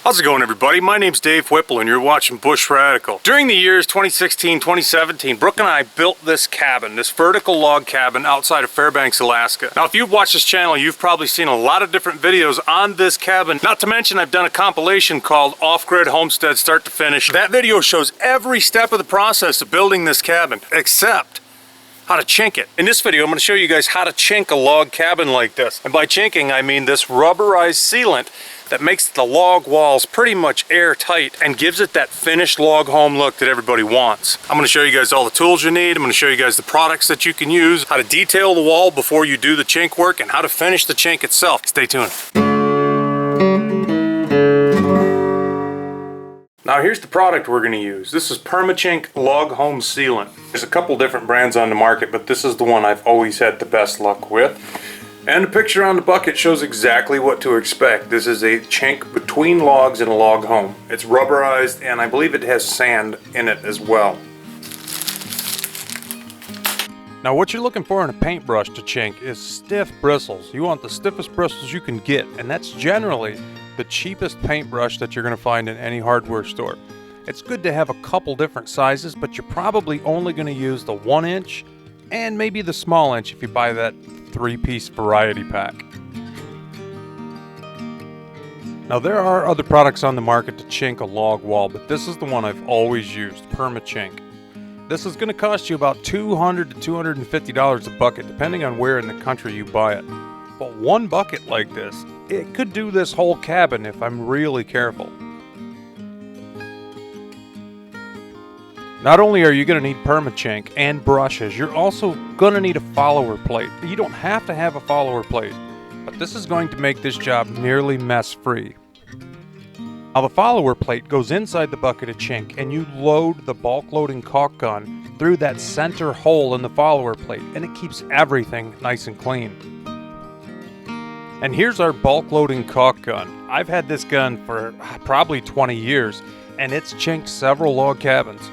How's it going, everybody? My name's Dave Whipple and you're watching Bush Radical. During the years 2016, 2017, Brooke and I built this cabin, this vertical log cabin outside of Fairbanks, Alaska. Now, if you've watched this channel, you've probably seen a lot of different videos on this cabin. Not to mention, I've done a compilation called Off-Grid Homestead Start to Finish. That video shows every step of the process of building this cabin, except how to chink it. In this video, I'm going to show you guys how to chink a log cabin like this. And by chinking, I mean this rubberized sealant that makes the log walls pretty much airtight and gives it that finished log home look that everybody wants. I'm going to show you guys all the tools you need. I'm going to show you guys the products that you can use, how to detail the wall before you do the chink work, and how to finish the chink itself. Stay tuned. Now here's the product we're going to use. This is Chink Log Home Sealant. There's a couple different brands on the market, but this is the one I've always had the best luck with. And the picture on the bucket shows exactly what to expect. This is a chink between logs in a log home. It's rubberized, and I believe it has sand in it as well. Now what you're looking for in a paintbrush to chink is stiff bristles. You want the stiffest bristles you can get, and that's generally the cheapest paintbrush that you're going to find in any hardware store. It's good to have a couple different sizes, but you're probably only going to use the 1-inch and maybe the small inch if you buy that 3-piece variety pack. Now there are other products on the market to chink a log wall, but this is the one I've always used, Chink. This is going to cost you about $200 to $250 a bucket, depending on where in the country you buy it. But one bucket like this, it could do this whole cabin if I'm really careful. Not only are you going to need Chink and brushes, you're also going to need a follower plate. You don't have to have a follower plate, but this is going to make this job nearly mess-free. Now the follower plate goes inside the bucket of chink, and you load the bulk loading caulk gun through that center hole in the follower plate, and it keeps everything nice and clean. And here's our bulk loading caulk gun. I've had this gun for probably 20 years, and it's chinked several log cabins.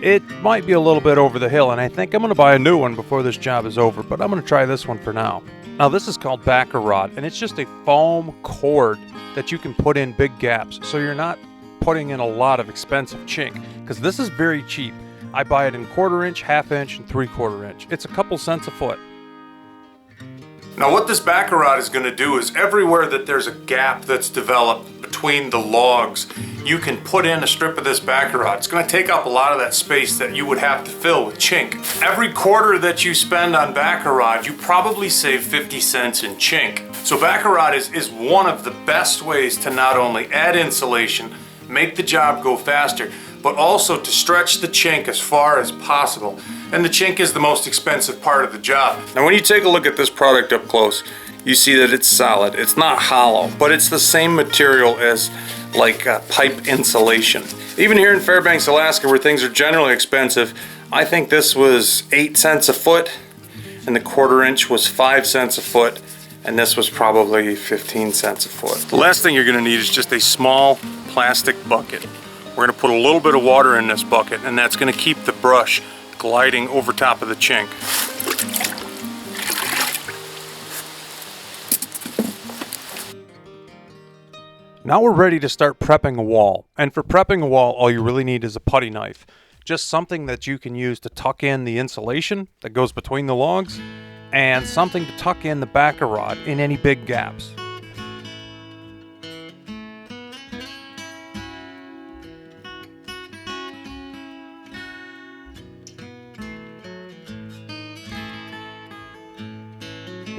It might be a little bit over the hill, and I think I'm going to buy a new one before this job is over, but I'm going to try this one for now. Now this is called backer rod, and it's just a foam cord that you can put in big gaps, so you're not putting in a lot of expensive chink, because this is very cheap. I buy it in 1/4 inch, 1/2 inch, and 3/4 inch. It's a couple cents a foot. Now what this backer rod is going to do is everywhere that there's a gap that's developed between the logs, you can put in a strip of this backer rod. It's going to take up a lot of that space that you would have to fill with chink. Every quarter that you spend on backer rod, you probably save 50 cents in chink. So backer rod is one of the best ways to not only add insulation, make the job go faster, but also to stretch the chink as far as possible. And the chink is the most expensive part of the job. Now when you take a look at this product up close, you see that it's solid. It's not hollow, but it's the same material as like pipe insulation. Even here in Fairbanks, Alaska, where things are generally expensive, I think this was 8 cents a foot, and the 1/4 inch was 5 cents a foot, and this was probably 15 cents a foot. The last thing you're going to need is just a small plastic bucket. We're going to put a little bit of water in this bucket, and that's going to keep the brush gliding over top of the chink. Now we're ready to start prepping a wall. And for prepping a wall, all you really need is a putty knife. Just something that you can use to tuck in the insulation that goes between the logs, and something to tuck in the backer rod in any big gaps.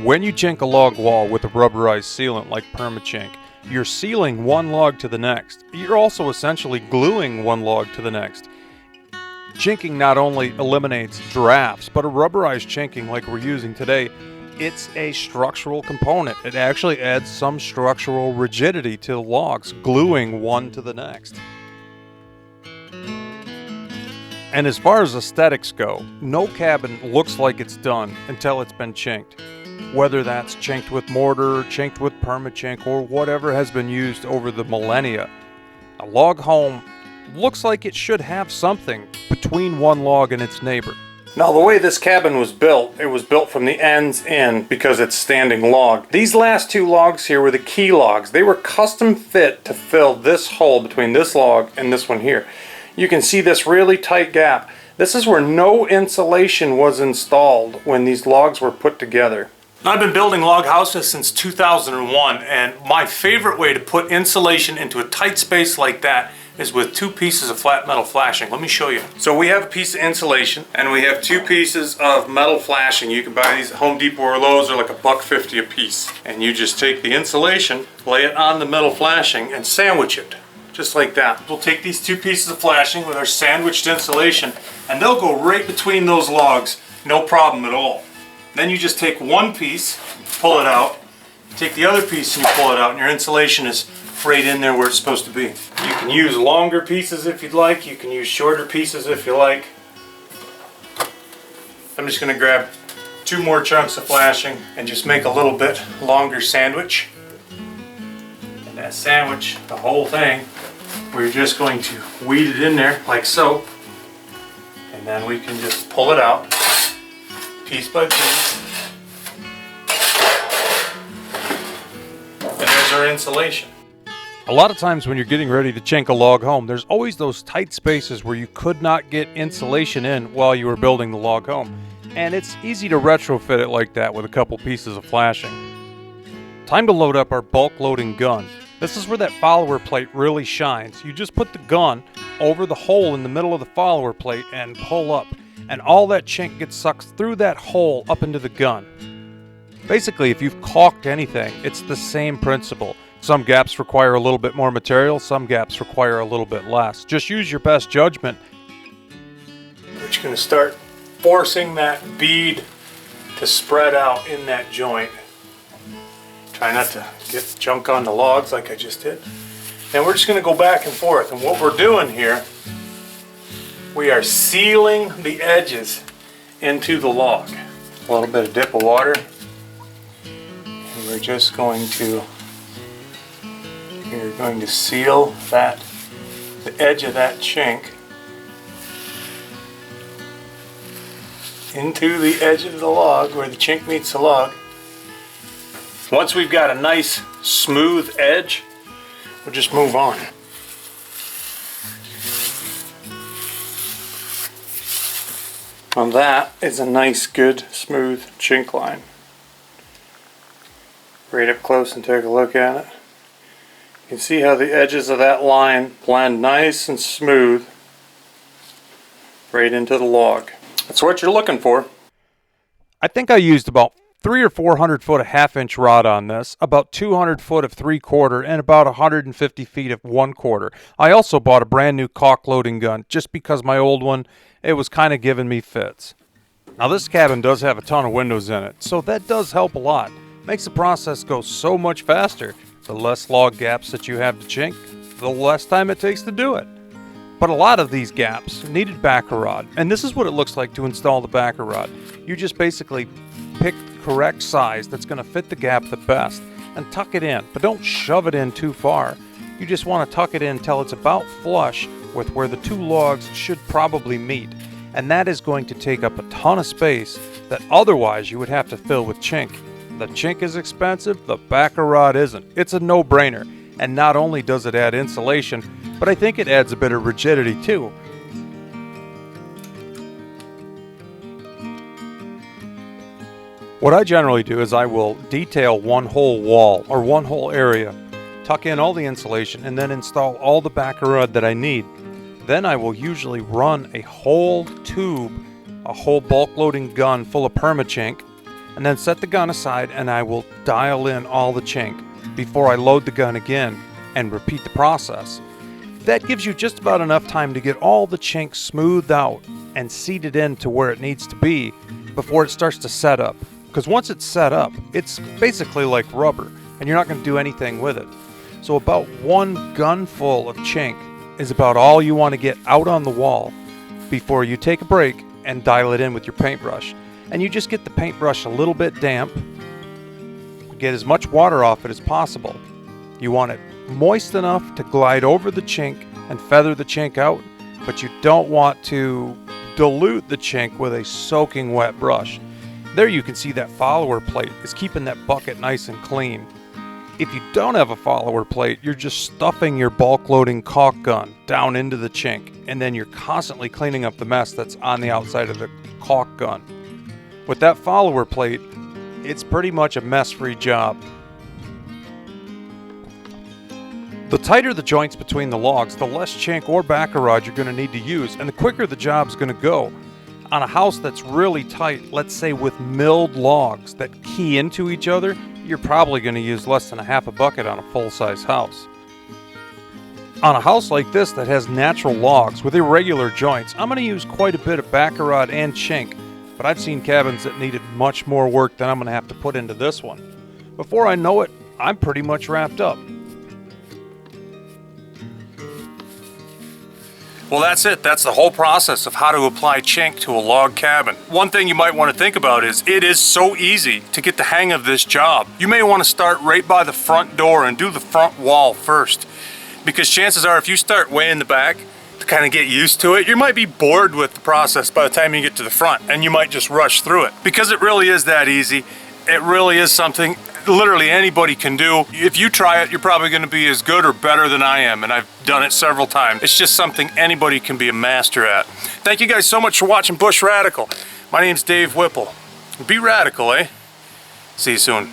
When you chink a log wall with a rubberized sealant like Chink, you're sealing one log to the next. You're also essentially gluing one log to the next. Chinking not only eliminates drafts, but a rubberized chinking like we're using today, it's a structural component. It actually adds some structural rigidity to the logs, gluing one to the next. And as far as aesthetics go, no cabin looks like it's done until it's been chinked. Whether that's chinked with mortar, chinked with Chink, or whatever has been used over the millennia. A log home looks like it should have something between one log and its neighbor. Now the way this cabin was built, it was built from the ends in because it's standing log. These last two logs here were the key logs. They were custom fit to fill this hole between this log and this one here. You can see this really tight gap. This is where no insulation was installed when these logs were put together. I've been building log houses since 2001, and my favorite way to put insulation into a tight space like that is with two pieces of flat metal flashing. Let me show you. So we have a piece of insulation and we have two pieces of metal flashing. You can buy these at Home Depot or Lowe's. They're like $1.50 a piece. And you just take the insulation, lay it on the metal flashing, and sandwich it. Just like that. We'll take these two pieces of flashing with our sandwiched insulation, and they'll go right between those logs, no problem at all. Then you just take one piece, pull it out, take the other piece and you pull it out, and your insulation is right in there where it's supposed to be. You can use longer pieces if you'd like, you can use shorter pieces if you like. I'm just going to grab two more chunks of flashing and just make a little bit longer sandwich. And that sandwich, the whole thing, we're just going to weed it in there like so. And then we can just pull it out piece by piece. And there's our insulation. A lot of times when you're getting ready to chink a log home, there's always those tight spaces where you could not get insulation in while you were building the log home. And it's easy to retrofit it like that with a couple pieces of flashing. Time to load up our bulk loading gun. This is where that follower plate really shines. You just put the gun over the hole in the middle of the follower plate and pull up. And all that chink gets sucked through that hole up into the gun. Basically, if you've caulked anything, it's the same principle. Some gaps require a little bit more material, some gaps require a little bit less. Just use your best judgment. We're just going to start forcing that bead to spread out in that joint. Try not to get junk on the logs like I just did. And we're just going to go back and forth. And what we're doing here, we are sealing the edges into the log. A little bit of dip of water. And we're just going to seal the edge of that chink into the edge of the log where the chink meets the log. Once we've got a nice smooth edge, we'll just move on. And that is a nice, good, smooth chink line. Right up close and take a look at it. You can see how the edges of that line blend nice and smooth right into the log. That's what you're looking for. I think I used about 300 or 400 foot of half-inch rod on this, about 200 foot of 3/4, and about 150 feet of 1/4. I also bought a brand new caulk loading gun just because my old one, it was kind of giving me fits. Now this cabin does have a ton of windows in it, so that does help a lot. Makes the process go so much faster. The less log gaps that you have to chink, the less time it takes to do it. But a lot of these gaps needed backer rod, and this is what it looks like to install the backer rod. You just basically pick the correct size that's going to fit the gap the best and tuck it in, but don't shove it in too far. You just want to tuck it in until it's about flush with where the two logs should probably meet, and that is going to take up a ton of space that otherwise you would have to fill with chink. The chink is expensive, the backer rod isn't. It's a no-brainer, and not only does it add insulation, but I think it adds a bit of rigidity too. What I generally do is I will detail one whole wall or one whole area, tuck in all the insulation, and then install all the backer rod that I need. Then I will usually run a whole tube, a whole bulk loading gun full of permachink, and then set the gun aside and I will dial in all the chink before I load the gun again and repeat the process. That gives you just about enough time to get all the chink smoothed out and seated into where it needs to be before it starts to set up. Because once it's set up, it's basically like rubber and you're not going to do anything with it. So about one gun full of chink is about all you want to get out on the wall before you take a break and dial it in with your paintbrush. And you just get the paintbrush a little bit damp, get as much water off it as possible. You want it moist enough to glide over the chink and feather the chink out, but you don't want to dilute the chink with a soaking wet brush. There you can see that follower plate is keeping that bucket nice and clean. If you don't have a follower plate, you're just stuffing your bulk loading caulk gun down into the chink, and then you're constantly cleaning up the mess that's on the outside of the caulk gun. With that follower plate, it's pretty much a mess-free job. The tighter the joints between the logs, the less chink or backer rod you're going to need to use, and the quicker the job's going to go. On a house that's really tight, let's say with milled logs that key into each other, you're probably going to use less than a half a bucket on a full-size house. On a house like this that has natural logs with irregular joints, I'm going to use quite a bit of backer rod and chink, but I've seen cabins that needed much more work than I'm going to have to put into this one. Before I know it, I'm pretty much wrapped up. Well, that's it. That's the whole process of how to apply chink to a log cabin. One thing you might want to think about is it is so easy to get the hang of this job. You may want to start right by the front door and do the front wall first, because chances are if you start way in the back to kind of get used to it, you might be bored with the process by the time you get to the front, and you might just rush through it. Because it really is that easy. It really is something literally anybody can do. If you try it, you're probably going to be as good or better than I am, and I've done it several times. It's just something anybody can be a master at. Thank you guys so much for watching Bush Radical. My name's Dave Whipple. Be radical, eh? See you soon.